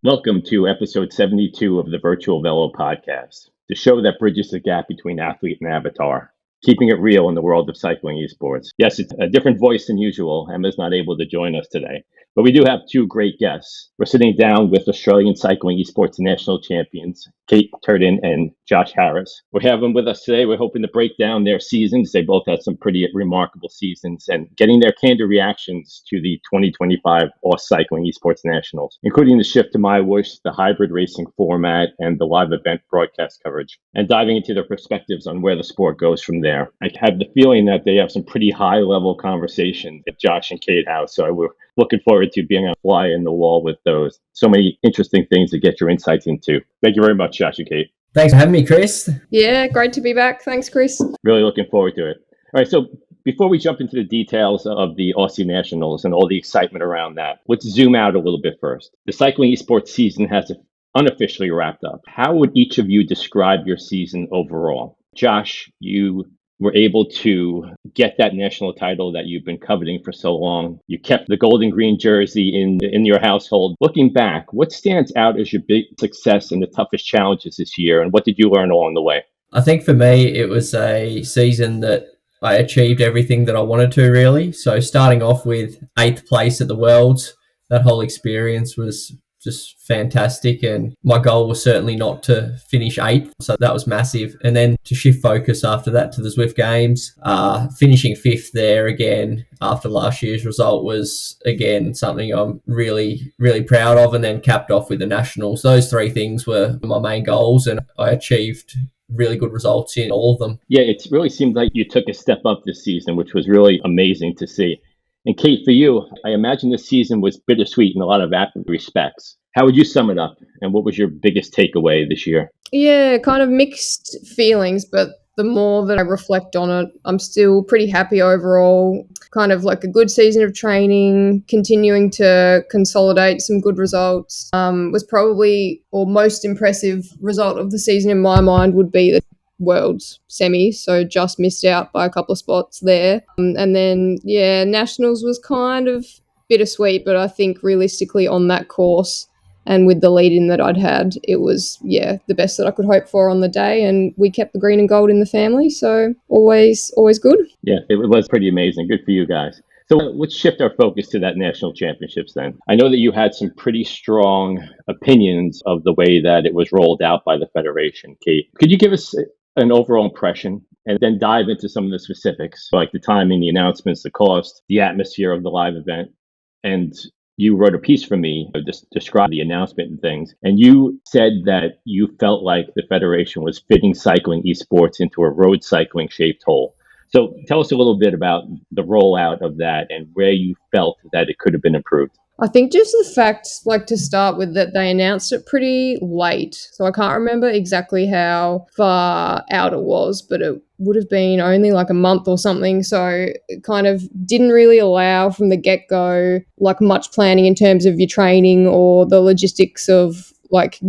Welcome to episode 72 of the Virtual Velo Podcast, the show that bridges the gap between athlete and avatar, keeping it real in the world of cycling esports. Yes, it's a different voice than usual. Emma's not able to join us today, but we do have two great guests. We're sitting down with Australian cycling esports national champions, Kate Trdin and Josh Harris. We have them with us today. We're hoping to break down their seasons. They both had some pretty remarkable seasons and getting their candid reactions to the 2025 AUSCycling esports nationals, including the shift to MyWhoosh, the hybrid racing format, and the live event broadcast coverage, and diving into their perspectives on where the sport goes from there. I have the feeling that they have some pretty high level conversations that Josh and Kate have, so we're looking forward to being a fly in the wall with those. So many interesting things to get your insights into. Thank you very much, Josh and Kate. Thanks for having me, Chris. Yeah, great to be back. Thanks, Chris. Really looking forward to it. All right, so before we jump into the details of the Aussie Nationals and all the excitement around that, let's zoom out a little bit first. The cycling esports season has unofficially wrapped up. How would each of you describe your season overall? Josh, you were able to get that national title that you've been coveting for so long. You kept the gold and green jersey in your household. Looking back, what stands out as your big success and the toughest challenges this year, and what did you learn along the way? I think for me, it was a season that I achieved everything that I wanted to, really. So starting off with 8th place at the Worlds, that whole experience was just fantastic, and my goal was certainly not to finish 8th, so that was massive. And then to shift focus after that to the Zwift Games, finishing 5th there again after last year's result was again something I'm really, really proud of, and then capped off with the Nationals. Those three things were my main goals, and I achieved really good results in all of them. Yeah, it really seemed like you took a step up this season, which was really amazing to see. And Kate, for you, I imagine this season was bittersweet in a lot of respects. How would you sum it up? And what was your biggest takeaway this year? Yeah, kind of mixed feelings, but the more that I reflect on it, I'm still pretty happy overall. Kind of like a good season of training, continuing to consolidate some good results. Was probably, or most impressive result of the season in my mind would be the Worlds semi, so just missed out by a couple of spots there. And then, yeah, Nationals was kind of bittersweet, but I think realistically on that course and with the lead-in that I'd had, it was, the best that I could hope for on the day, and we kept the green and gold in the family, so always good. Yeah, it was pretty amazing. Good for you guys. So let's shift our focus to that national championships then. I know that you had some pretty strong opinions of the way that it was rolled out by the Federation. Kate, could you give us an overall impression and then dive into some of the specifics, like the timing, the announcements, the cost, the atmosphere of the live event? And you wrote a piece for me to describe the announcement and things. And you said that you felt like the Federation was fitting cycling esports into a road cycling shaped hole. So tell us a little bit about the rollout of that and where you felt that it could have been improved. I think just the fact, to start with, that they announced it pretty late. So I can't remember exactly how far out it was, but it would have been only like a month or something. So it kind of didn't really allow from the get-go much planning in terms of your training or the logistics of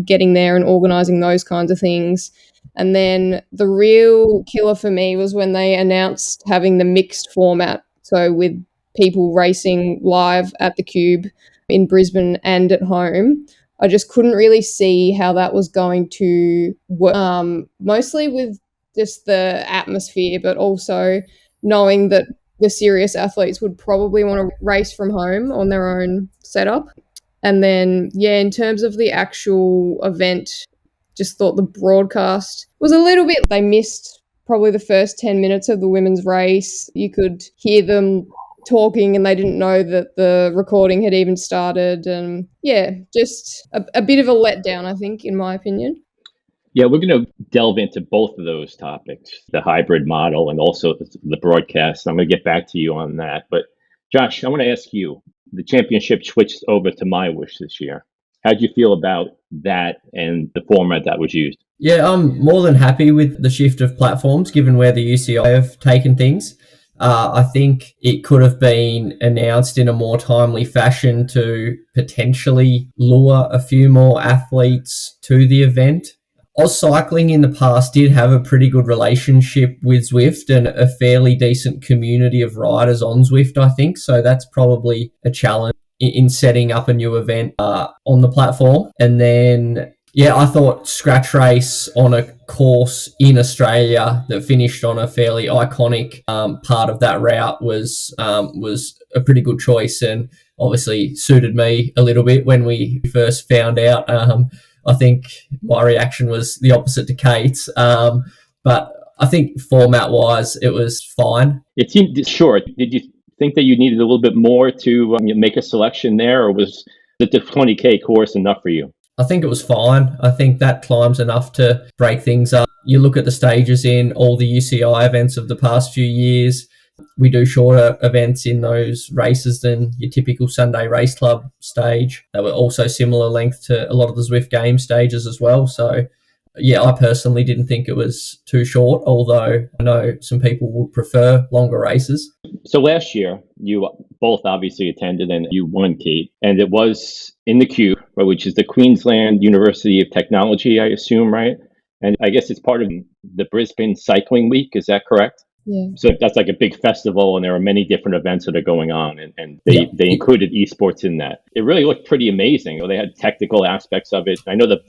getting there and organising those kinds of things. And then the real killer for me was when they announced having the mixed format. So with people racing live at the Cube in Brisbane and at home. I just couldn't really see how that was going to work, mostly with just the atmosphere, but also knowing that the serious athletes would probably want to race from home on their own setup. And then, in terms of the actual event, just thought the broadcast was a little bit, they missed probably the first 10 minutes of the women's race. You could hear them talking and they didn't know that the recording had even started, and just a bit of a letdown, I think, in my opinion. Yeah, we're going to delve into both of those topics, the hybrid model and also the broadcast. I'm going to get back to you on that. But Josh, I want to ask you, the championship switched over to MyWhoosh this year. How do you feel about that and the format that was used? Yeah, I'm more than happy with the shift of platforms, given where the UCI have taken things. I think it could have been announced in a more timely fashion to potentially lure a few more athletes to the event. AUSCycling in the past did have a pretty good relationship with Zwift and a fairly decent community of riders on Zwift, I think. So that's probably a challenge in setting up a new event on the platform. And then, yeah, I thought Scratch Race on a course in Australia that finished on a fairly iconic part of that route was a pretty good choice, and obviously suited me a little bit when we first found out. I think my reaction was the opposite to Kate's, but I think format-wise, it was fine. It seemed short. Did you think that you needed a little bit more to make a selection there, or was the 20K course enough for you? I think it was fine. I think that climb's enough to break things up. You look at the stages in all the UCI events of the past few years, we do shorter events in those races than your typical Sunday Race Club stage. They were also similar length to a lot of the Zwift Games stages as well. So, yeah, I personally didn't think it was too short, although I know some people would prefer longer races. So last year, you both obviously attended and you won, Kate, and it was in the Cube, which is the Queensland University of Technology, I assume, right? And I guess it's part of the Brisbane Cycling Week, is that correct? Yeah. So that's like a big festival, and there are many different events that are going on, and they included esports in that. It really looked pretty amazing. They had technical aspects of it. I know that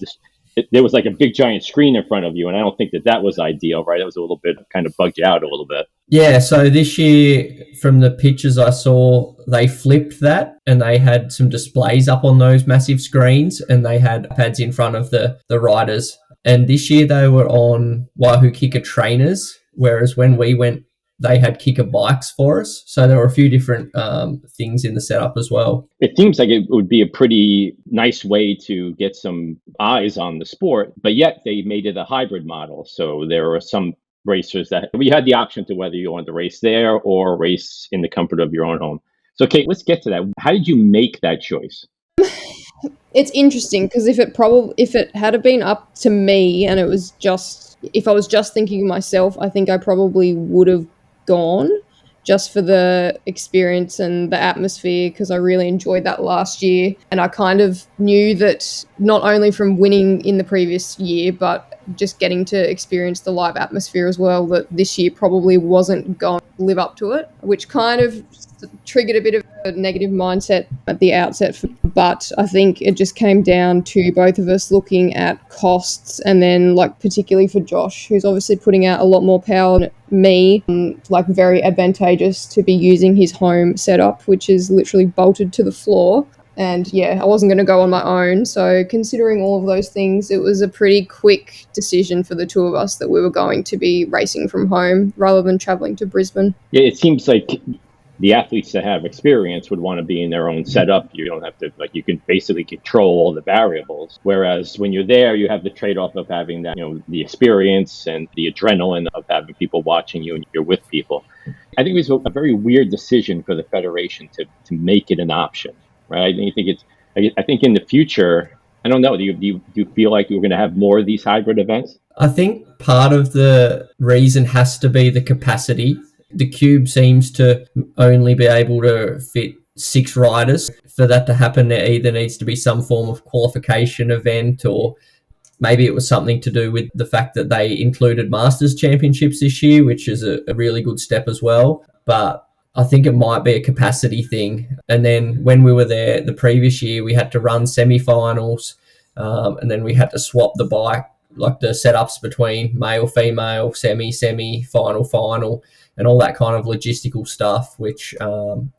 there was like a big giant screen in front of you, and I don't think that was ideal, right? It was a little bit, kind of bugged you out a little bit. Yeah, so this year, from the pictures I saw, they flipped that, and they had some displays up on those massive screens, and they had pads in front of the riders. And this year they were on Wahoo Kicker trainers, whereas when we went, they had kicker bikes for us. So there were a few different things in the setup as well. It seems like it would be a pretty nice way to get some eyes on the sport, but yet they made it a hybrid model. So there were some racers that we had the option to whether you wanted to race there or race in the comfort of your own home. So, Kate, let's get to that. How did you make that choice? It's interesting because if it had been up to me and if I was just thinking of myself, I think I probably would have gone just for the experience and the atmosphere, because I really enjoyed that last year. And I kind of knew that not only from winning in the previous year, but just getting to experience the live atmosphere as well, that this year probably wasn't going to live up to it, which kind of triggered a bit of a negative mindset at the outset. But I think it just came down to both of us looking at costs, and then particularly for Josh, who's obviously putting out a lot more power than me, very advantageous to be using his home setup, which is literally bolted to the floor. And yeah, I wasn't going to go on my own. So considering all of those things, it was a pretty quick decision for the two of us that we were going to be racing from home rather than traveling to Brisbane. Yeah, it seems like the athletes that have experience would want to be in their own setup. You don't have to, you can basically control all the variables. Whereas when you're there, you have the trade-off of having that, the experience and the adrenaline of having people watching you and you're with people. I think it was a very weird decision for the Federation to make it an option, right? I think in the future, I don't know, do you feel like you're going to have more of these hybrid events? I think part of the reason has to be the capacity. The Cube seems to only be able to fit 6 riders. For that to happen, there either needs to be some form of qualification event, or maybe it was something to do with the fact that they included Masters Championships this year, which is a really good step as well. But I think it might be a capacity thing. And then when we were there the previous year, we had to run semi-finals, and then we had to swap the bike, the setups between male, female, semi, final, and all that kind of logistical stuff, which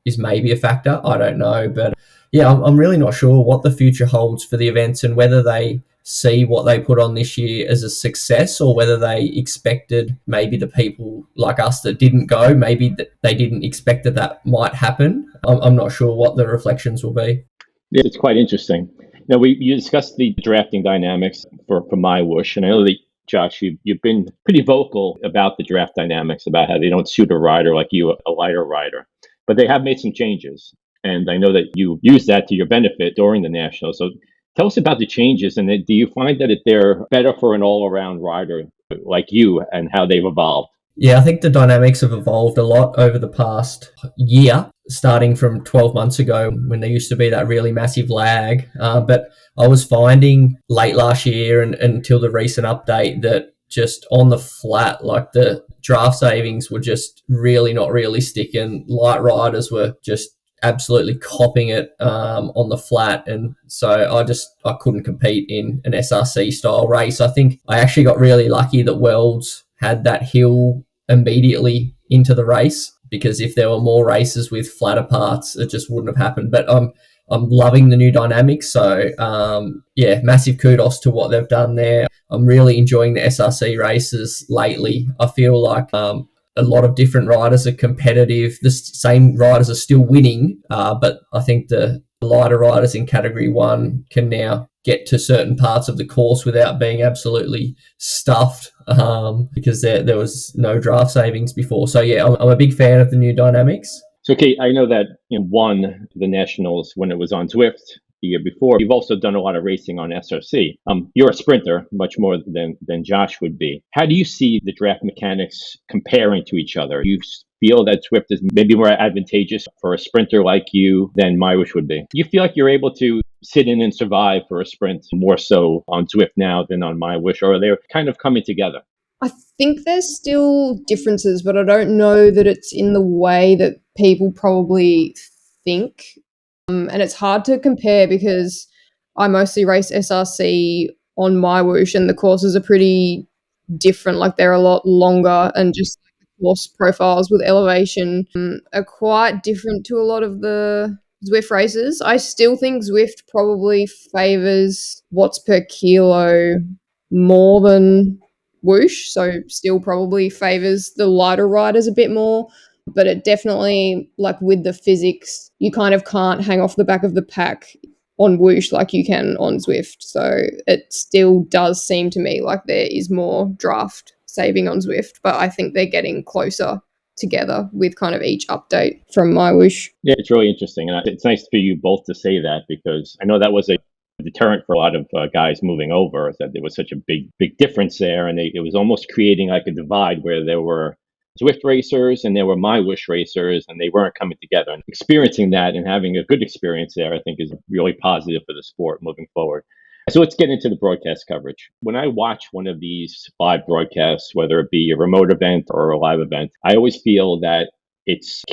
is maybe a factor. I don't know. But yeah, I'm really not sure what the future holds for the events, and whether they see what they put on this year as a success, or whether they expected, maybe the people like us that didn't go, maybe that they didn't expect that might happen. I'm not sure what the reflections will be. It's quite interesting. Now, you discussed the drafting dynamics for MyWhoosh, and I know that, Josh, you've been pretty vocal about the draft dynamics, about how they don't suit a rider like you, a lighter rider. But they have made some changes, and I know that you use that to your benefit during the Nationals. So tell us about the changes, and do you find that they're better for an all-around rider like you, and how they've evolved? Yeah, I think the dynamics have evolved a lot over the past year, starting from 12 months ago when there used to be that really massive lag. But I was finding late last year and until the recent update that just on the flat, the draft savings were just really not realistic, and light riders were just absolutely copping it on the flat, and so I couldn't compete in an SRC style race. I think I actually got really lucky that Worlds had that hill immediately into the race, because if there were more races with flatter parts, it just wouldn't have happened. But I'm loving the new dynamics. So massive kudos to what they've done there. I'm really enjoying the SRC races lately. I feel like a lot of different riders are competitive. The same riders are still winning, but I think the lighter riders in Category 1 can now get to certain parts of the course without being absolutely stuffed, because there was no draft savings before. So, yeah, I'm a big fan of the new dynamics. So, Kate, I know that you won the Nationals when it was on Zwift the year before. You've also done a lot of racing on SRC. You're a sprinter, much more than Josh would be. How do you see the draft mechanics comparing to each other? You feel that Zwift is maybe more advantageous for a sprinter like you than MyWhoosh would be? Do you feel like you're able to sit in and survive for a sprint more so on Zwift now than on MyWhoosh, or are they kind of coming together? I think there's still differences, but I don't know that it's in the way that people probably think. And it's hard to compare because I mostly race SRC on MyWhoosh, and the courses are pretty different. Like, they're a lot longer, and just the course profiles with elevation are quite different to a lot of the Zwift races. I still think Zwift probably favors watts per kilo more than Whoosh, so still probably favors the lighter riders a bit more, but it definitely, like with the physics, you kind of can't hang off the back of the pack on Whoosh like you can on Zwift. So it still does seem to me like there is more draft saving on Zwift, but I think they're getting closer together with kind of each update from MyWhoosh. Yeah, it's really interesting, and it's nice for you both to say that, because I know that was a deterrent for a lot of guys moving over, that there was such a big difference there, and it was almost creating like a divide where there were Zwift racers and there were MyWhoosh racers, and they weren't coming together. And experiencing that and having a good experience there, I think, is really positive for the sport moving forward. So let's get into the broadcast coverage. When I watch one of these live broadcasts, whether it be a remote event or a live event, I always feel that it's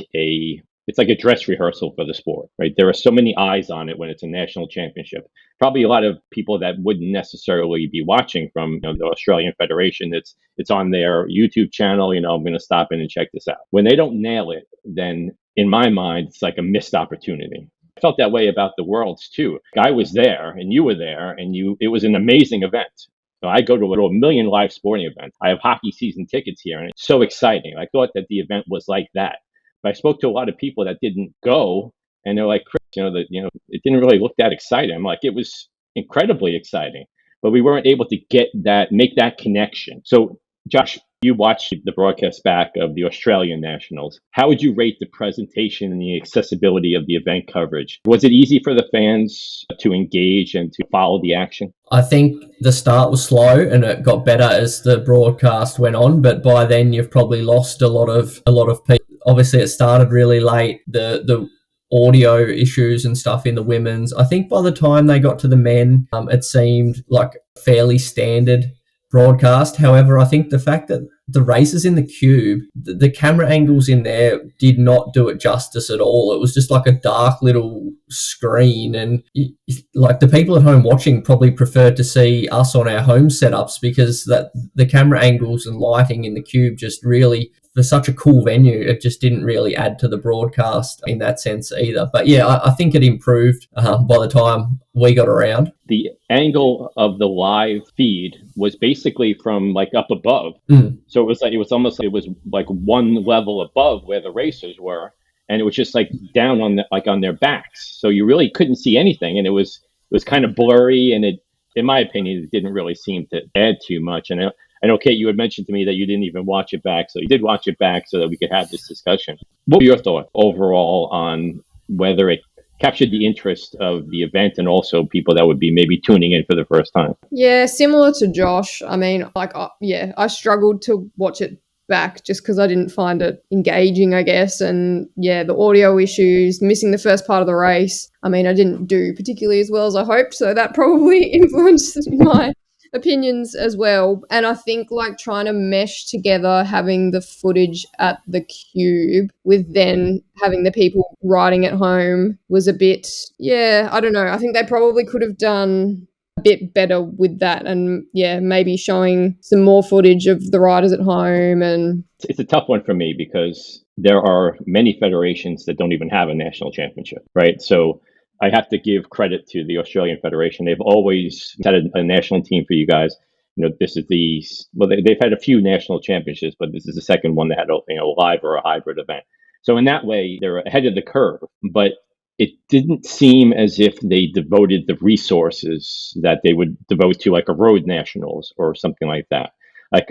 like a dress rehearsal for the sport, right? There are so many eyes on it when it's a national championship. Probably a lot of people that wouldn't necessarily be watching from the Australian Federation. It's on their YouTube channel. I'm going to stop in and check this out. When they don't nail it, then in my mind, it's like a missed opportunity. I felt that way about the Worlds too. I was there and you were there, and it was an amazing event. So I go to a million live sporting events. I have hockey season tickets here, and it's so exciting. I thought that the event was like that. But I spoke to a lot of people that didn't go, and they're like, Chris, it didn't really look that exciting. I'm like, it was incredibly exciting, but we weren't able to make that connection. So, Josh, you watched the broadcast back of the Australian Nationals. How would you rate the presentation and the accessibility of the event coverage? Was it easy for the fans to engage and to follow the action? I think the start was slow and it got better as the broadcast went on, but by then you've probably lost a lot of people. Obviously, it started really late. The audio issues and stuff in the women's. I think by the time they got to the men, it seemed like a fairly standard broadcast. However, I think the fact that the races in the cube, the camera angles in there did not do it justice at all. It was just like a dark little screen, and like the people at home watching probably preferred to see us on our home setups, because that the camera angles and lighting in the cube just really, for such a cool venue, it just didn't really add to the broadcast in that sense either. But yeah, I think it improved by the time we got around. The angle of the live feed was basically from like up above. So it was like one level above where the racers were, and it was just like down on their backs. So you really couldn't see anything, and it was kind of blurry, and it, in my opinion, it didn't really seem to add too much. And I know, Kate, you had mentioned to me that you didn't even watch it back, so you did watch it back so that we could have this discussion. What were your thoughts overall on whether it captured the interest of the event and also people that would be maybe tuning in for the first time? Yeah, similar to Josh. I mean, I struggled to watch it back just because I didn't find it engaging, I guess. And yeah, the audio issues, missing the first part of the race. I mean, I didn't do particularly as well as I hoped, so that probably influenced my opinions as well. And I think like trying to mesh together having the footage at the Cube with then having the people riding at home was a bit, yeah, I don't know. I think they probably could have done a bit better with that, and yeah, maybe showing some more footage of the riders at home. And it's a tough one for me because there are many federations that don't even have a national championship, right? So I have to give credit to the Australian Federation. They've always had a national team for you guys. This is they've had a few national championships, but this is the second one that had a live or a hybrid event. So in that way, they're ahead of the curve. But it didn't seem as if they devoted the resources that they would devote to like a road nationals or something like that. Like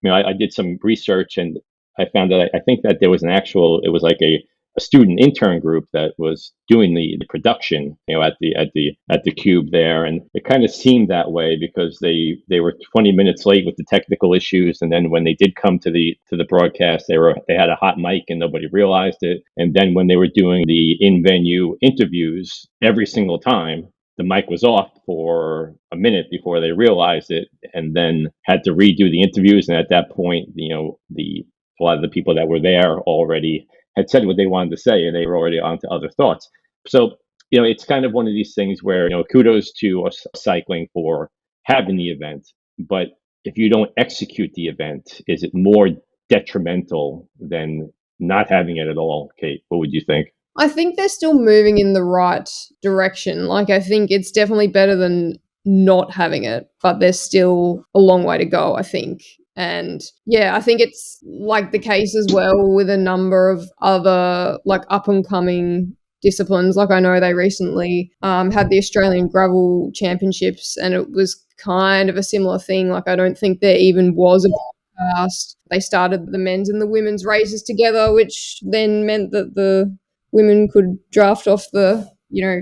I did some research and I found that I think that there was it was like a student intern group that was doing the production, at the Cube there, and it kind of seemed that way because they were 20 minutes late with the technical issues, and then when they did come to the broadcast, they had a hot mic and nobody realized it, and then when they were doing the in-venue interviews, every single time the mic was off for a minute before they realized it, and then had to redo the interviews, and at that point, a lot of the people that were there already had said what they wanted to say, and they were already on to other thoughts. So, it's kind of one of these things where, kudos to AUSCycling for having the event, but if you don't execute the event, is it more detrimental than not having it at all? Kate, what would you think? I think they're still moving in the right direction. Like, I think it's definitely better than not having it, but there's still a long way to go, I think. And yeah, I think it's like the case as well with a number of other like up and coming disciplines. Like I know they recently had the Australian Gravel Championships, and it was kind of a similar thing. Like I don't think there even was a podcast. They started the men's and the women's races together, which then meant that the women could draft off the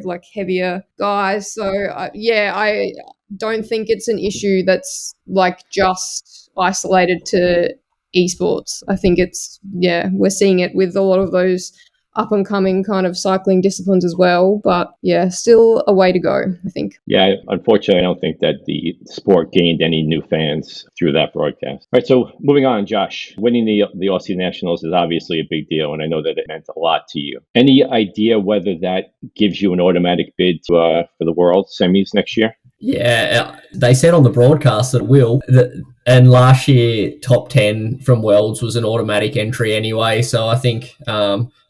like heavier guys. So I don't think it's an issue that's like just isolated to esports. I think we're seeing it with a lot of those up and coming kind of cycling disciplines as well, but yeah, still a way to go, I think. Yeah, unfortunately, I don't think that the sport gained any new fans through that broadcast. All right, so moving on, Josh, winning the Aussie Nationals is obviously a big deal, and I know that it meant a lot to you. Any idea whether that gives you an automatic bid for the World semis next year? Yeah, they said on the broadcast that it will. And last year, top 10 from Worlds was an automatic entry anyway. So I think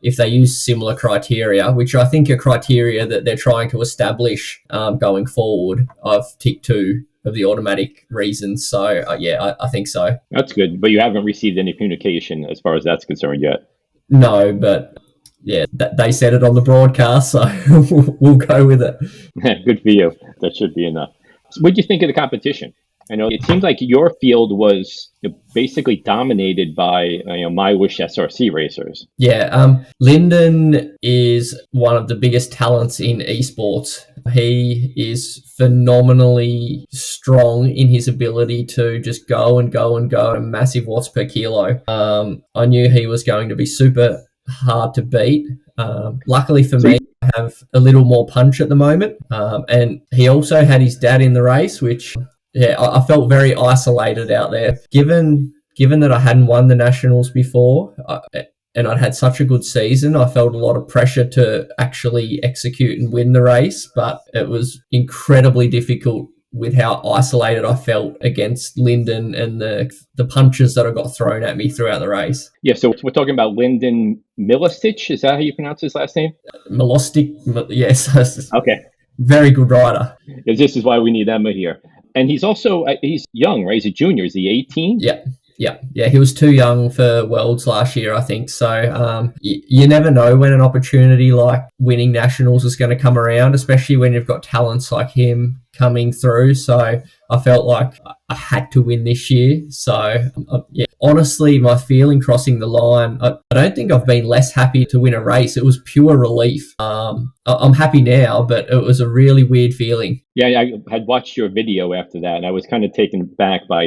if they use similar criteria, which I think are criteria that they're trying to establish going forward, I've ticked 2 of the automatic reasons. So I think so. That's good. But you haven't received any communication as far as that's concerned yet? No, but yeah, they said it on the broadcast, so we'll go with it. Good for you. That should be enough. So what do you think of the competition? I know it seems like your field was basically dominated by MyWhoosh SRC racers. Yeah, Lyndon is one of the biggest talents in esports. He is phenomenally strong in his ability to just go and go and go, and massive watts per kilo. I knew he was going to be super hard to beat. Luckily for me, I have a little more punch at the moment. And he also had his dad in the race, which... yeah, I felt very isolated out there. Given that I hadn't won the Nationals before and I'd had such a good season, I felt a lot of pressure to actually execute and win the race, but it was incredibly difficult with how isolated I felt against Lyndon and the punches that I got thrown at me throughout the race. Yeah, so we're talking about Lyndon Milostic. Is that how you pronounce his last name? Milostic, yes. Okay. Very good rider. This is why we need Emma here. And he's young, right? He's a junior. Is he 18? Yeah. He was too young for Worlds last year, I think. So you never know when an opportunity like winning Nationals is going to come around, especially when you've got talents like him coming through. So I felt like I had to win this year. So honestly, my feeling crossing the line, I don't think I've been less happy to win a race. It was pure relief. I'm happy now, but it was a really weird feeling. Yeah, I had watched your video after that, and I was kind of taken back by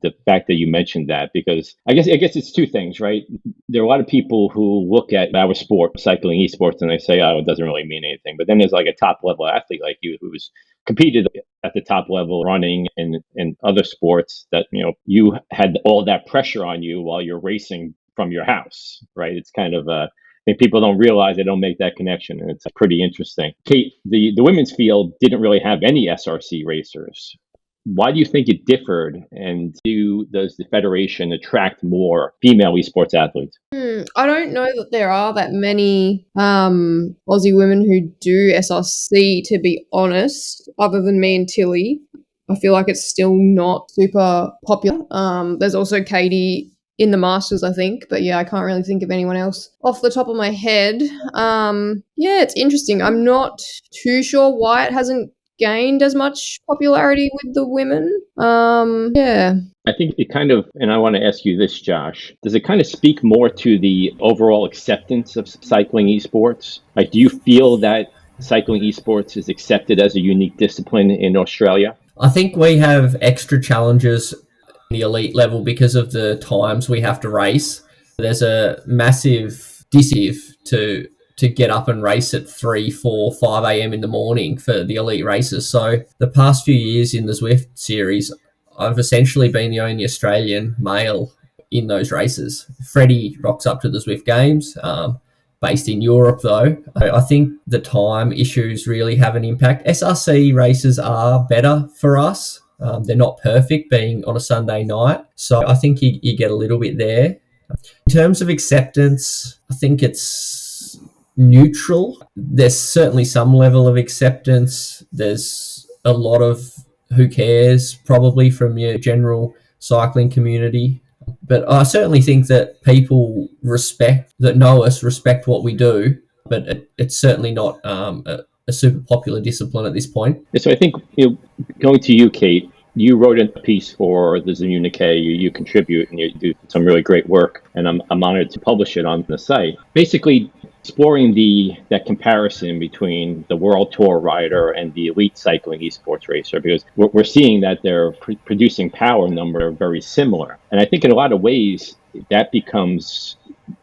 the the fact that you mentioned that, because I guess it's two things, right? There are a lot of people who look at our sport, cycling, esports, and they say, oh, it doesn't really mean anything. But then there's like a top level athlete like you who's competed at the top level, running and other sports, that you had all that pressure on you while you're racing from your house, right? It's kind of I think people don't realize, they don't make that connection, and it's pretty interesting. Kate, the women's field didn't really have any SRC racers. Why do you think it differed, and does the federation attract more female esports athletes? I don't know that there are that many Aussie women who do SRC, to be honest, other than me and Tilly. I feel like it's still not super popular. There's also Katie in the Masters, I think, but yeah, I can't really think of anyone else off the top of my head. Yeah, it's interesting. I'm not too sure why it hasn't gained as much popularity with the women. Yeah. I think it kind of, and I want to ask you this, Josh, does it kind of speak more to the overall acceptance of cycling esports? Like, do you feel that cycling esports is accepted as a unique discipline in Australia? I think we have extra challenges at the elite level because of the times we have to race. There's a massive disincentive to get up and race at 3, 4, 5 a.m. in the morning for the elite races. So the past few years in the Zwift series, I've essentially been the only Australian male in those races. Freddie rocks up to the Zwift Games, based in Europe though. I think the time issues really have an impact. SRC races are better for us. They're not perfect, being on a Sunday night. So I think you get a little bit there. In terms of acceptance, I think it's neutral. There's certainly some level of acceptance. There's a lot of who cares probably from your general cycling community. But I certainly think that people that know us respect what we do, but it's certainly not a super popular discipline at this point. So I think, going to you, Kate, you wrote a piece for the Zommunique. You contribute and you do some really great work, and I'm honored to publish it on the site. Basically, exploring that comparison between the World Tour rider and the elite cycling esports racer, because we're seeing that their producing power number are very similar. And I think in a lot of ways that becomes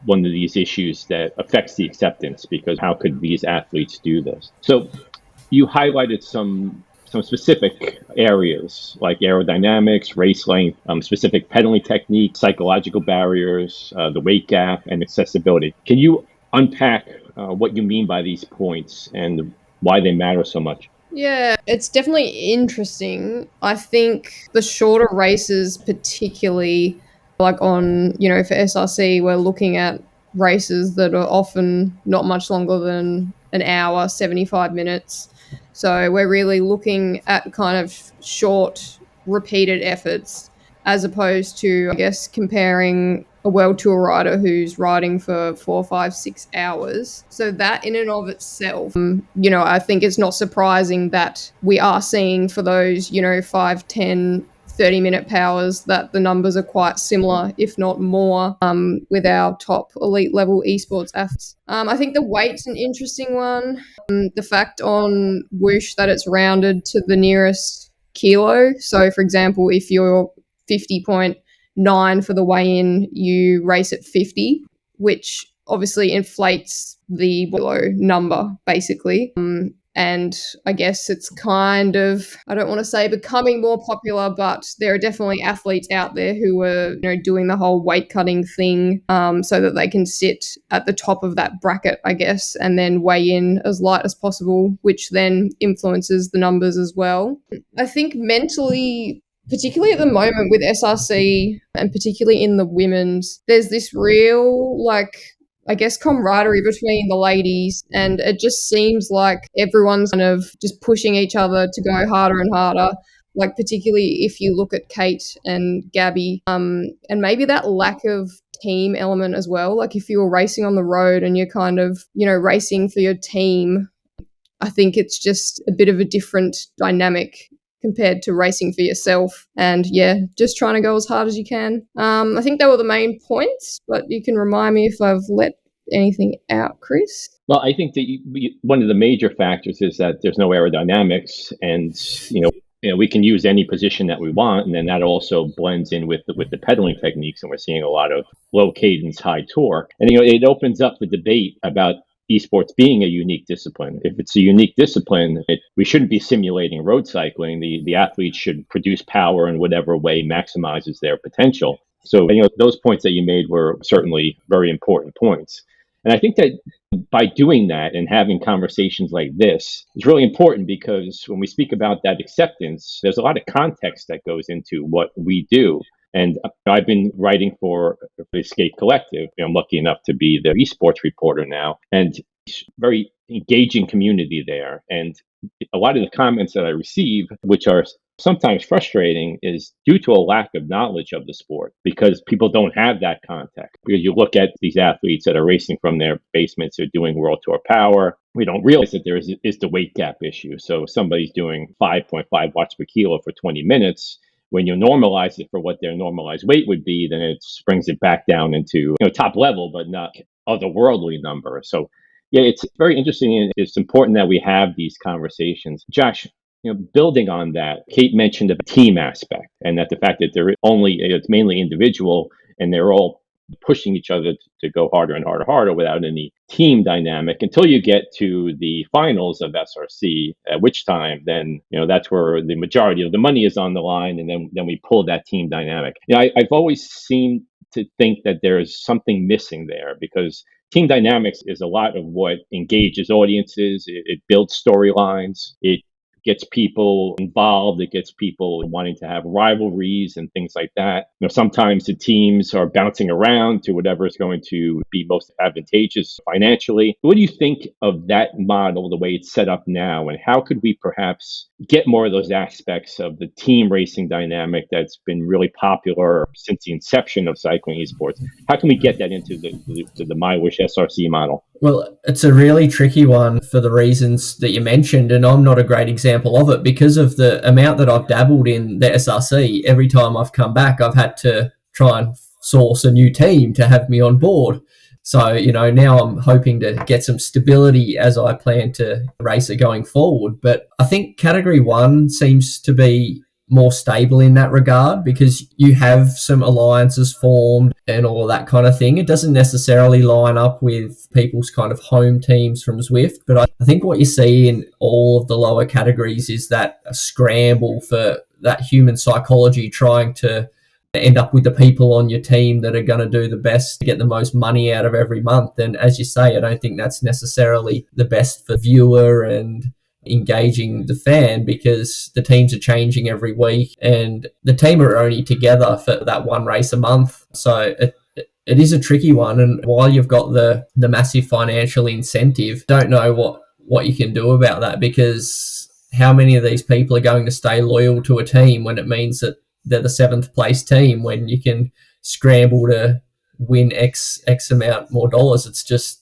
one of these issues that affects the acceptance, because how could these athletes do this? So you highlighted some specific areas like aerodynamics, race length, specific pedaling technique, psychological barriers, the weight gap, and accessibility. Can you unpack what you mean by these points and why they matter so much? Yeah, it's definitely interesting. I think the shorter races, particularly like on, for SRC, we're looking at races that are often not much longer than an hour, 75 minutes. So we're really looking at kind of short, repeated efforts, as opposed to, I guess, comparing a world tour rider who's riding for 4, 5, 6 hours. So that in and of itself, I think it's not surprising that we are seeing for those, 5, 10, 30-minute powers that the numbers are quite similar, if not more, with our top elite level esports athletes. I think the weight's an interesting one. The fact on Whoosh that it's rounded to the nearest kilo. So, for example, if you're 50.9 for the weigh-in, you race at 50, which obviously inflates the below number, basically. And I guess it's kind of, I don't want to say becoming more popular, but there are definitely athletes out there who are, doing the whole weight cutting thing, so that they can sit at the top of that bracket, I guess, and then weigh in as light as possible, which then influences the numbers as well. I think mentally, particularly at the moment with SRC and particularly in the women's, there's this real, I guess, camaraderie between the ladies, and it just seems like everyone's kind of just pushing each other to go harder and harder, like particularly if you look at Kate and Gabby, and maybe that lack of team element as well. Like if you were racing on the road and you're kind of, racing for your team, I think it's just a bit of a different dynamic compared to racing for yourself, and just trying to go as hard as you can. I think they were the main points, but you can remind me if I've let anything out, Chris. Well, I think that one of the major factors is that there's no aerodynamics, and we can use any position that we want, and then that also blends in with the pedaling techniques, and we're seeing a lot of low cadence, high torque, and it opens up the debate about esports being a unique discipline. If it's a unique discipline, we shouldn't be simulating road cycling. The athletes should produce power in whatever way maximizes their potential. So, those points that you made were certainly very important points. And I think that by doing that and having conversations like this is really important, because when we speak about that acceptance, there's a lot of context that goes into what we do. And I've been writing for the Escape Collective. I'm lucky enough to be the esports reporter now, and it's a very engaging community there. And a lot of the comments that I receive, which are sometimes frustrating, is due to a lack of knowledge of the sport, because people don't have that context. Because you look at these athletes that are racing from their basements, they're doing World Tour power. We don't realize that there is the weight gap issue. So if somebody's doing 5.5 watts per kilo for 20 minutes, when you normalize it for what their normalized weight would be, then it brings it back down into top level, but not otherworldly number. So yeah, it's very interesting, and it's important that we have these conversations. Josh, building on that, Kate mentioned the team aspect, and that the fact that it's mainly individual, and they're all pushing each other to go harder and harder without any team dynamic until you get to the finals of SRC, at which time then that's where the majority of the money is on the line, and then we pull that team dynamic. I've always seemed to think that there is something missing there, because team dynamics is a lot of what engages audiences. It builds storylines. It gets people involved. It gets people wanting to have rivalries and things like that. Sometimes the teams are bouncing around to whatever is going to be most advantageous financially. What do you think of that model, the way it's set up now, and how could we perhaps get more of those aspects of the team racing dynamic that's been really popular since the inception of cycling esports? How can we get that into the MyWhoosh SRC model? Well, it's a really tricky one for the reasons that you mentioned, and I'm not a great example of it because of the amount that I've dabbled in the SRC. Every time I've come back, I've had to try and source a new team to have me on board. So, now I'm hoping to get some stability as I plan to race it going forward. But I think Category 1 seems to be more stable in that regard, because you have some alliances formed and all of that kind of thing. It doesn't necessarily line up with people's kind of home teams from Zwift, but I think what you see in all of the lower categories is that scramble for that human psychology, trying to end up with the people on your team that are going to do the best to get the most money out of every month. And as you say, I don't think that's necessarily the best for viewer and engaging the fan, because the teams are changing every week and the team are only together for that one race a month. So it is a tricky one. And while you've got the massive financial incentive, don't know what you can do about that, because how many of these people are going to stay loyal to a team when it means that they're the 7th place team, when you can scramble to win X amount more dollars? It's just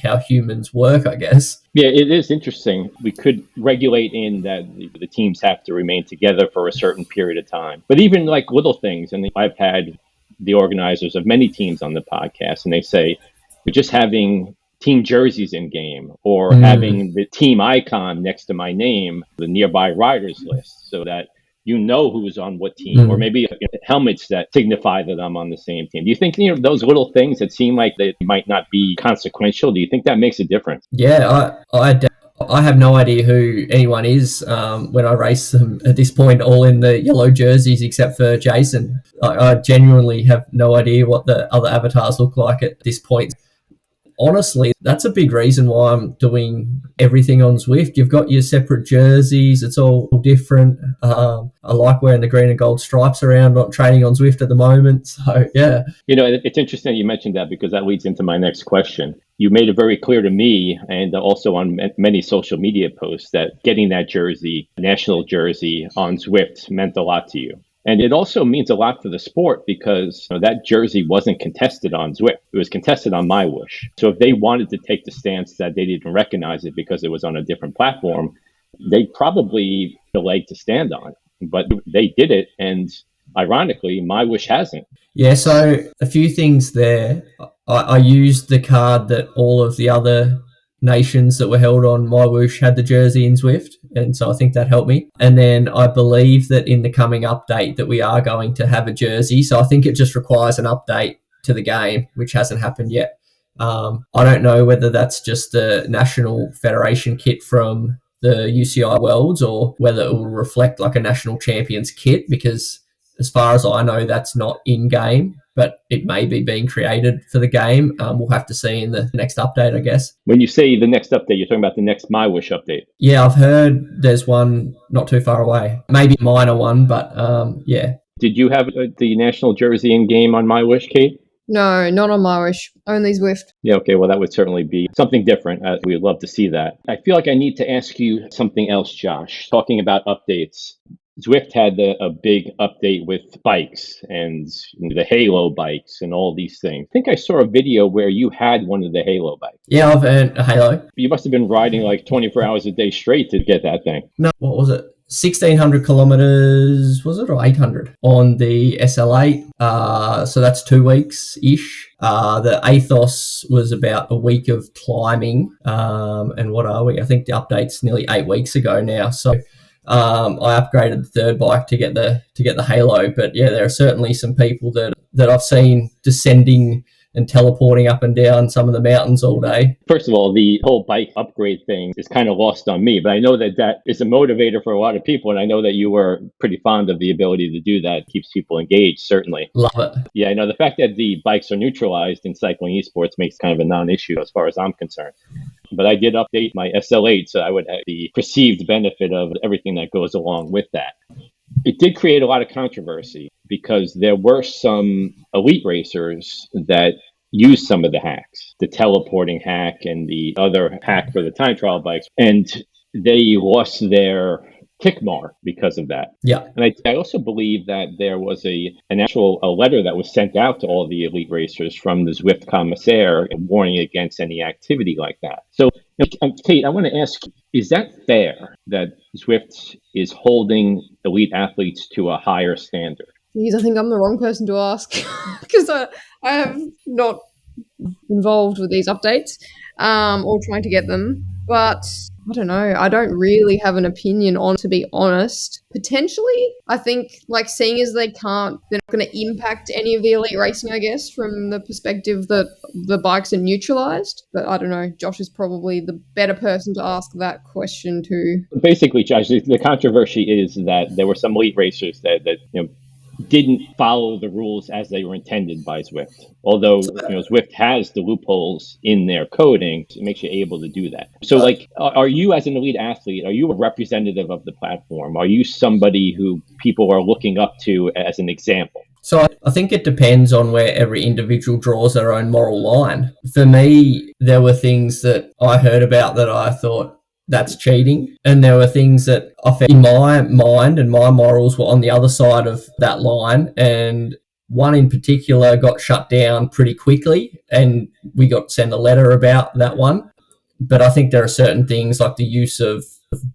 how humans work, I guess. Yeah, it is interesting. We could regulate in that the teams have to remain together for a certain period of time. But even like little things, and I've had the organizers of many teams on the podcast, and they say, we're just having team jerseys in game, or having the team icon next to my name, the nearby riders list, so that who's on what team, or maybe helmets that signify that I'm on the same team. Do you think those little things that seem like they might not be consequential, do you think that makes a difference? Yeah, I have no idea who anyone is when I race them at this point, all in the yellow jerseys except for Jason. I genuinely have no idea what the other avatars look like at this point. Honestly, that's a big reason why I'm doing everything on Zwift. You've got your separate jerseys. It's all different. I like wearing the green and gold stripes around, not training on Zwift at the moment. So, yeah. It's interesting you mentioned that, because that leads into my next question. You made it very clear to me, and also on many social media posts, that getting that jersey, national jersey on Zwift, meant a lot to you. And it also means a lot for the sport, because that jersey wasn't contested on Zwift. It was contested on MyWhoosh. So if they wanted to take the stance that they didn't recognize it because it was on a different platform, they probably had a leg to stand on. But they did it, and ironically, MyWhoosh hasn't. Yeah, so a few things there. I used the card that all of the other nations that were held on MyWhoosh had the jersey in Zwift, and so I think that helped me. And then I believe that in the coming update that we are going to have a jersey, so I think it just requires an update to the game, which hasn't happened yet. I don't know whether that's just the National Federation kit from the UCI Worlds or whether it will reflect like a national champions kit, because as far as I know, that's not in-game, but it may be being created for the game. We'll have to see in the next update, I guess. When you say the next update, you're talking about the next MyWhoosh update. Yeah, I've heard there's one not too far away. Maybe a minor one, but yeah. Did you have the national jersey in-game on MyWhoosh, Kate? No, not on MyWhoosh, only Zwift. Yeah, okay, well, that would certainly be something different. We'd love to see that. I feel like I need to ask you something else, Josh. Talking about updates, Zwift had a big update with bikes and the Halo bikes and all these things. I think I saw a video where you had one of the Halo bikes. Yeah, I've earned a Halo. You must have been riding like 24 hours a day straight to get that thing. No, what was it? 1,600 kilometers, was it, or 800 on the SL8? So that's 2 weeks-ish. The Athos was about a week of climbing. And what are we? I think the update's nearly 8 weeks ago now. So I upgraded the third bike to get the Halo. But yeah, there are certainly some people that I've seen descending and teleporting up and down some of the mountains all day. First of all, the whole bike upgrade thing is kind of lost on me, but I know that is a motivator for a lot of people, and I know that you were pretty fond of the ability to do that. It keeps people engaged, certainly. Love it. Yeah, I know the fact that the bikes are neutralized in cycling esports makes kind of a non-issue as far as I'm concerned. But I did update my SL8, so I would have the perceived benefit of everything that goes along with that. It did create a lot of controversy because there were some elite racers that used some of the hacks, the teleporting hack and the other hack for the time trial bikes, and they lost their tick mark because of that. Yeah. And I also believe that there was an actual letter that was sent out to all the elite racers from the Zwift commissaire warning against any activity like that. So, Kate, I want to ask, is that fair that Zwift is holding elite athletes to a higher standard? Geez, I think I'm the wrong person to ask because I am not involved with these updates or trying to get them. But I don't know. I don't really have an opinion on, to be honest. Potentially, I think, like, seeing as they're not going to impact any of the elite racing, I guess, from the perspective that the bikes are neutralized. But I don't know. Josh is probably the better person to ask that question to. Basically, Josh, the controversy is that there were some elite racers that didn't follow the rules as they were intended by Zwift. Although, Zwift has the loopholes in their coding, it makes you able to do that. So, are you as an elite athlete, are you a representative of the platform? Are you somebody who people are looking up to as an example? So I think it depends on where every individual draws their own moral line. For me, there were things that I heard about that I thought, that's cheating. And there were things that I felt in my mind and my morals were on the other side of that line. And one in particular got shut down pretty quickly and we got sent a letter about that one. But I think there are certain things like the use of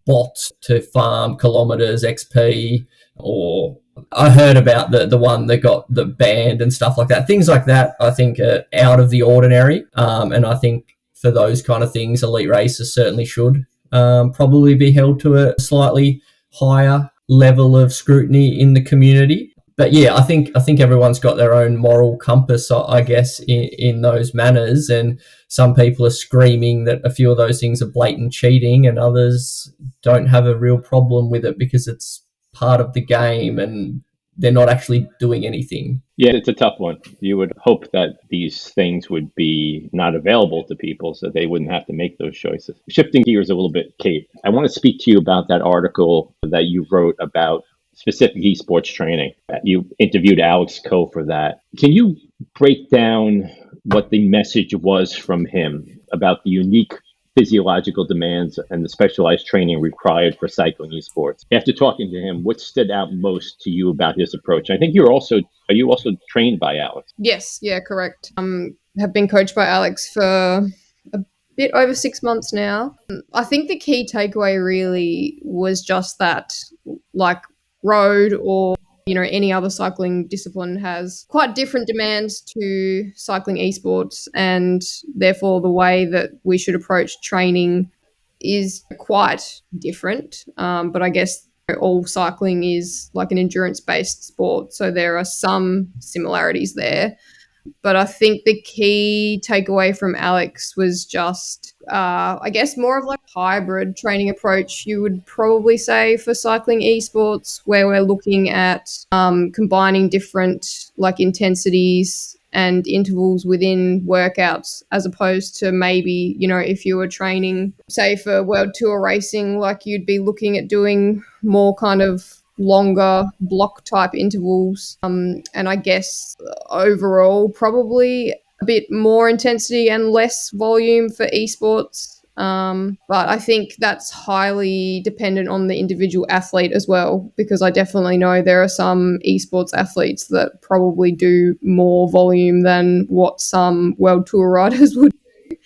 bots to farm kilometers XP, or I heard about the one that got the banned and stuff like that. Things like that I think are out of the ordinary. And I think for those kind of things, elite racers certainly should probably be held to a slightly higher level of scrutiny in the community. But yeah, I think everyone's got their own moral compass, I guess, in those manners. And some people are screaming that a few of those things are blatant cheating, and others don't have a real problem with it because it's part of the game and they're not actually doing anything. Yeah, it's a tough one. You would hope that these things would be not available to people so they wouldn't have to make those choices. Shifting gears a little bit, Kate, I want to speak to you about that article that you wrote about specific esports training. You interviewed Alex Coe for that. Can you break down what the message was from him about the unique physiological demands and the specialized training required for cycling esports? After talking to him, what stood out most to you about his approach? I think are you also trained by Alex? Yes, yeah, correct. Have been coached by Alex for a bit over 6 months now. I think the key takeaway really was just that, like, road or Any other cycling discipline has quite different demands to cycling esports, and therefore the way that we should approach training is quite different. But I guess all cycling is like an endurance-based sport, so there are some similarities there. But I think the key takeaway from Alex was just, I guess, more of like a hybrid training approach, you would probably say, for cycling esports, where we're looking at combining different like intensities and intervals within workouts, as opposed to maybe, if you were training, say, for World Tour racing, like you'd be looking at doing more kind of longer block type intervals. And I guess overall, probably a bit more intensity and less volume for esports. But I think that's highly dependent on the individual athlete as well, because I definitely know there are some esports athletes that probably do more volume than what some World Tour riders would do.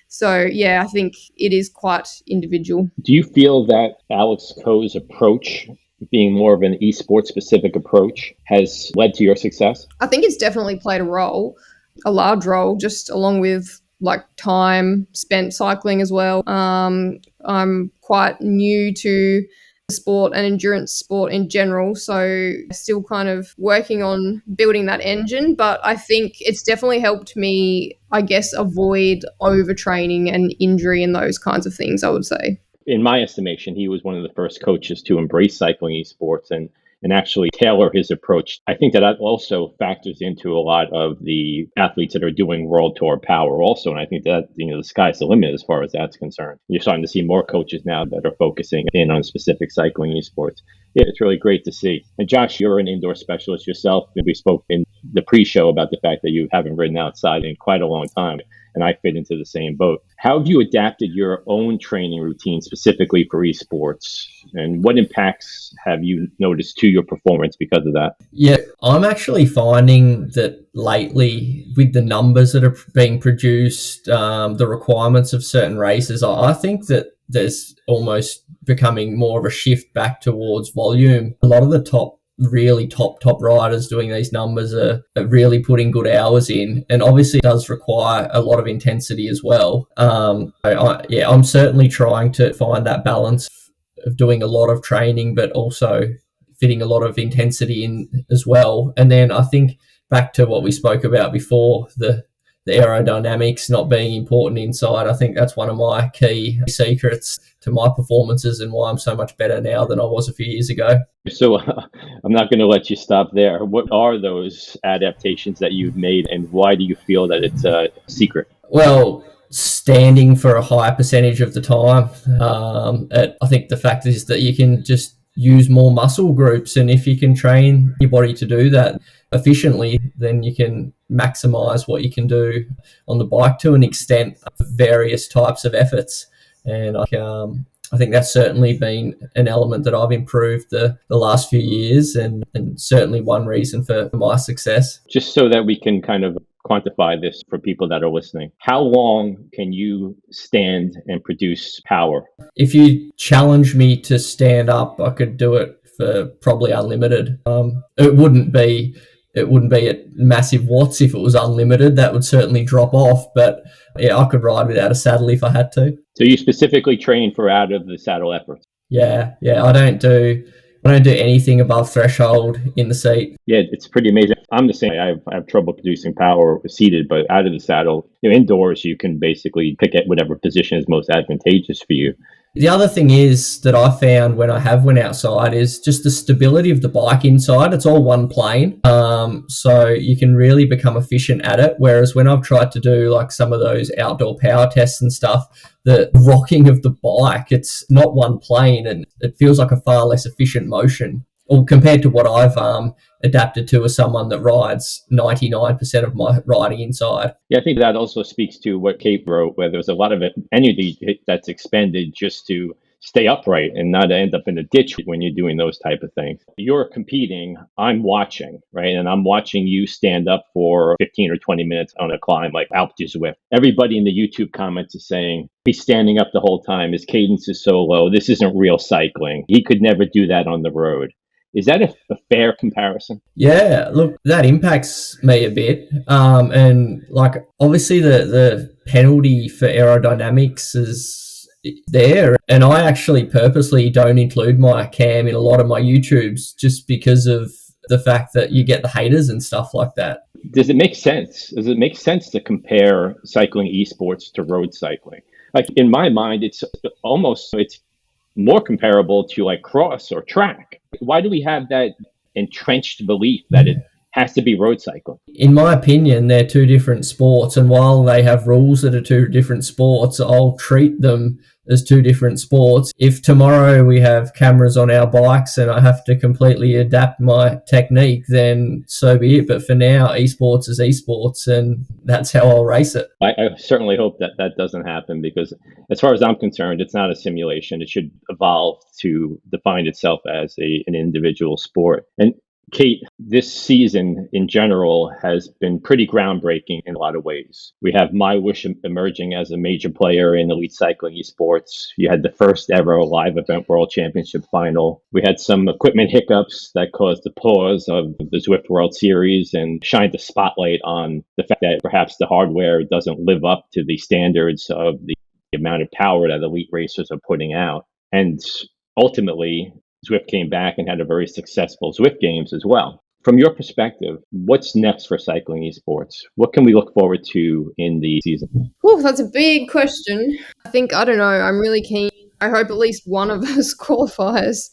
So, yeah, I think it is quite individual. Do you feel that Alex Coe's approach, being more of an esports specific approach, has led to your success? I think it's definitely played a large role, just along with like time spent cycling as well. I'm quite new to sport and endurance sport in general, so still kind of working on building that engine, but I think it's definitely helped me, I guess, avoid overtraining and injury and those kinds of things, I would say. In my estimation, he was one of the first coaches to embrace cycling esports and actually tailor his approach. I think that also factors into a lot of the athletes that are doing World Tour Power also. And I think that, the sky's the limit as far as that's concerned. You're starting to see more coaches now that are focusing in on specific cycling esports. Yeah, it's really great to see. And Josh, you're an indoor specialist yourself. We spoke in the pre-show about the fact that you haven't ridden outside in quite a long time, and I fit into the same boat. How have you adapted your own training routine specifically for esports? And what impacts have you noticed to your performance because of that? Yeah, I'm actually finding that lately, with the numbers that are being produced, the requirements of certain races, I think that there's almost becoming more of a shift back towards volume. A lot of the really top riders doing these numbers are really putting good hours in, and obviously it does require a lot of intensity as well. I'm certainly trying to find that balance of doing a lot of training but also fitting a lot of intensity in as well. And then I think back to what we spoke about before, the aerodynamics not being important inside, I think that's one of my key secrets to my performances and why I'm so much better now than I was a few years ago. So I'm not going to let you stop there. What are those adaptations that you've made, and why do you feel that it's a secret? Well, standing for a high percentage of the time. I think the fact is that you can just use more muscle groups, and if you can train your body to do that efficiently, then you can maximize what you can do on the bike to an extent of various types of efforts. And I think that's certainly been an element that I've improved the last few years, and certainly one reason for my success. Just so that we can kind of quantify this for people that are listening, how long can you stand and produce power? If you challenge me to stand up, I could do it for probably unlimited. It wouldn't be at massive watts if it was unlimited. That would certainly drop off, but yeah, I could ride without a saddle if I had to. So you specifically train for out of the saddle efforts? Yeah. I don't do anything above threshold in the seat. Yeah, it's pretty amazing. I'm the same. I have trouble producing power seated, but out of the saddle, indoors, you can basically pick at whatever position is most advantageous for you. The other thing is that I found when I have went outside is just the stability of the bike inside. It's all one plane. So you can really become efficient at it. Whereas when I've tried to do like some of those outdoor power tests and stuff, the rocking of the bike, it's not one plane, and it feels like a far less efficient motion, or compared to what I've adapted to as someone that rides 99% of my riding inside. Yeah, I think that also speaks to what Kate wrote, where there's a lot of energy that's expended just to stay upright and not end up in a ditch when you're doing those type of things. You're competing, I'm watching, right? And I'm watching you stand up for 15 or 20 minutes on a climb like Alpe du Zwift. Everybody in the YouTube comments is saying, he's standing up the whole time. His cadence is so low. This isn't real cycling. He could never do that on the road. Is that a fair comparison? Yeah, look, that impacts me a bit. And like obviously the penalty for aerodynamics is there. And I actually purposely don't include my cam in a lot of my YouTubes just because of the fact that you get the haters and stuff like that. Does it make sense? Does it make sense to compare cycling esports to road cycling? Like in my mind, it's more comparable to like cross or track. Why do we have that entrenched belief that it has to be road cycling? In my opinion, they're two different sports, and while they have rules that are two different sports, I'll treat them as two different sports. If tomorrow we have cameras on our bikes and I have to completely adapt my technique, then so be it. But for now, esports is esports, and that's how I'll race it. I certainly hope that doesn't happen, because as far as I'm concerned, it's not a simulation. It should evolve to define itself as an individual sport. And Kate, this season in general has been pretty groundbreaking in a lot of ways. We have MyWhoosh emerging as a major player in elite cycling esports. You had the first ever live event world championship final. We had some equipment hiccups that caused the pause of the Zwift World Series and shined the spotlight on the fact that perhaps the hardware doesn't live up to the standards of the amount of power that elite racers are putting out. And ultimately, Zwift came back and had a very successful Zwift Games as well. From your perspective, what's next for cycling esports? What can we look forward to in the season? Oh, that's a big question. I don't know, I'm really keen. I hope at least one of us qualifies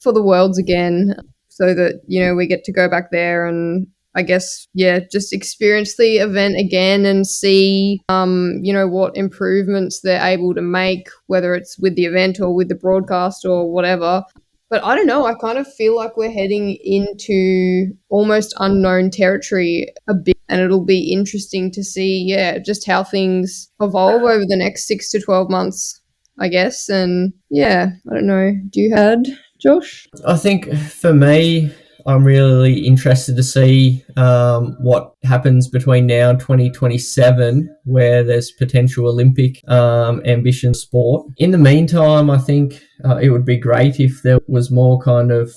for the Worlds again, so that, we get to go back there and I guess, just experience the event again and see, what improvements they're able to make, whether it's with the event or with the broadcast or whatever. But I don't know, I kind of feel like we're heading into almost unknown territory a bit, and it'll be interesting to see, just how things evolve over the next 6 to 12 months, I guess. And I don't know. Do you had, Josh? I think for me, I'm really interested to see what happens between now and 2027, where there's potential Olympic ambition sport. In the meantime, I think it would be great if there was more kind of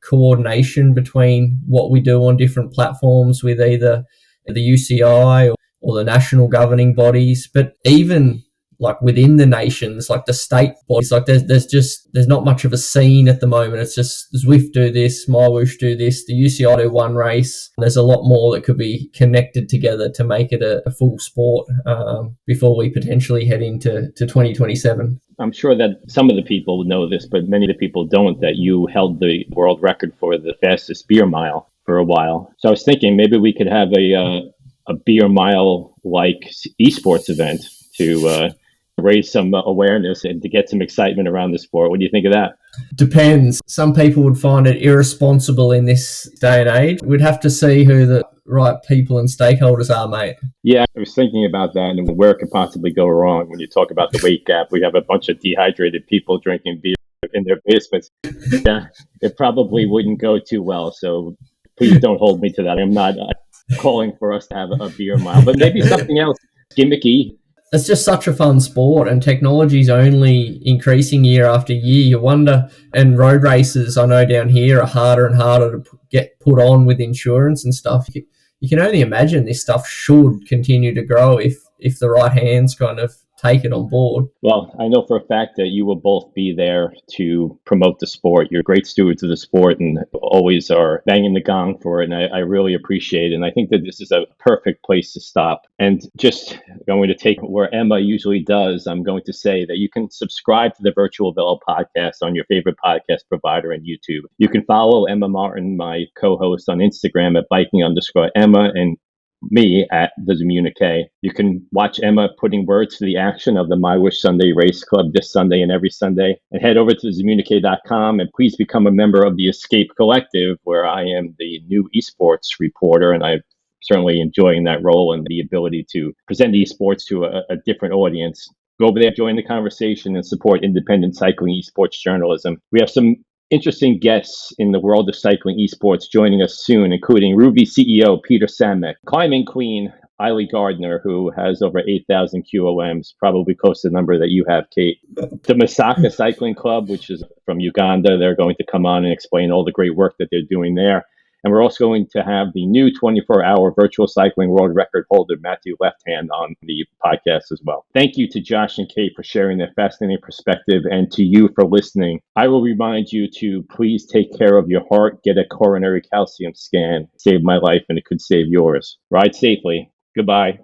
coordination between what we do on different platforms with either the UCI or the national governing bodies, but even like within the nations, like the state bodies, like there's not much of a scene at the moment. It's just Zwift do this, MyWhoosh do this, the UCI do one race. There's a lot more that could be connected together to make it a full sport before we potentially head into 2027. I'm sure that some of the people know this, but many of the people don't, that you held the world record for the fastest beer mile for a while. So I was thinking maybe we could have a beer mile like esports event to raise some awareness and to get some excitement around the sport. What do you think of that? Depends. Some people would find it irresponsible in this day and age. We'd have to see who the right people and stakeholders are, mate. Yeah, I was thinking about that and where it could possibly go wrong when you talk about the weight gap. We have a bunch of dehydrated people drinking beer in their basements. Yeah, it probably wouldn't go too well. So please don't hold me to that. I'm not calling for us to have a beer mile, but maybe something else gimmicky. It's just such a fun sport, and technology's only increasing year after year. You wonder, and road races I know down here are harder and harder to get put on with insurance and stuff. You can only imagine this stuff should continue to grow if the right hands kind of take it on board. Well, I know for a fact that you will both be there to promote the sport. You're great stewards of the sport and always are banging the gong for it. And I really appreciate it. And I think that this is a perfect place to stop. And just going to take where Emma usually does, I'm going to say that you can subscribe to the Virtual Velo Podcast on your favorite podcast provider and YouTube. You can follow Emma Martin, my co-host, on Instagram at biking_Emma, and me at the Zommunique. You can watch Emma putting words to the action of the MyWhoosh Sunday Race Club this Sunday and every Sunday. And head over to Zommunique.com and please become a member of the Escape Collective, where I am the new esports reporter, and I'm certainly enjoying that role and the ability to present esports to a different audience. Go over there, join the conversation, and support independent cycling esports journalism. We have some interesting guests in the world of cycling esports joining us soon, including Ruby CEO Peter Samek, climbing queen Eiley Gardner, who has over 8,000 QOMs, probably close to the number that you have, Kate. The Masaka Cycling Club, which is from Uganda, they're going to come on and explain all the great work that they're doing there. And we're also going to have the new 24-hour virtual cycling world record holder, Matthew Lefthand, on the podcast as well. Thank you to Josh and Kate for sharing their fascinating perspective, and to you for listening. I will remind you to please take care of your heart, get a coronary calcium scan. Saved my life, and it could save yours. Ride safely. Goodbye.